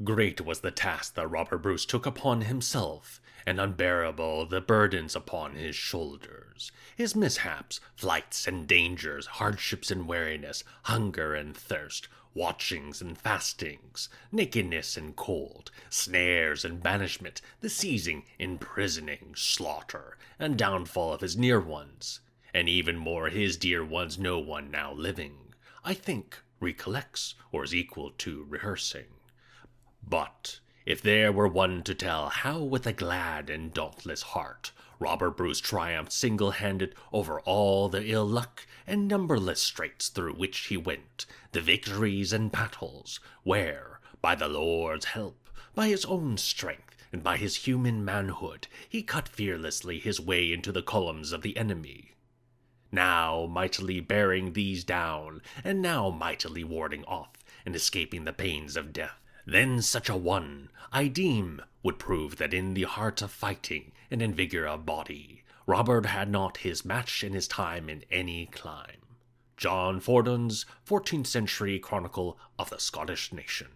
Great was the task that Robert Bruce took upon himself, and unbearable the burdens upon his shoulders. His mishaps, flights and dangers, hardships and weariness, hunger and thirst, watchings and fastings, nakedness and cold, snares and banishment, the seizing, imprisoning, slaughter, and downfall of his near ones, and even more his dear ones no one now living, I think, recollects or is equal to rehearsing. But if there were one to tell how with a glad and dauntless heart Robert Bruce triumphed single-handed over all the ill luck and numberless straits through which he went, the victories and battles, where, by the Lord's help, by his own strength, and by his human manhood, he cut fearlessly his way into the columns of the enemy, now mightily bearing these down, and now mightily warding off and escaping the pains of death, then such a one, I deem, would prove that in the heart of fighting and in vigor of body, Robert had not his match in his time in any clime. John Fordun's 14th Century Chronicle of the Scottish Nation.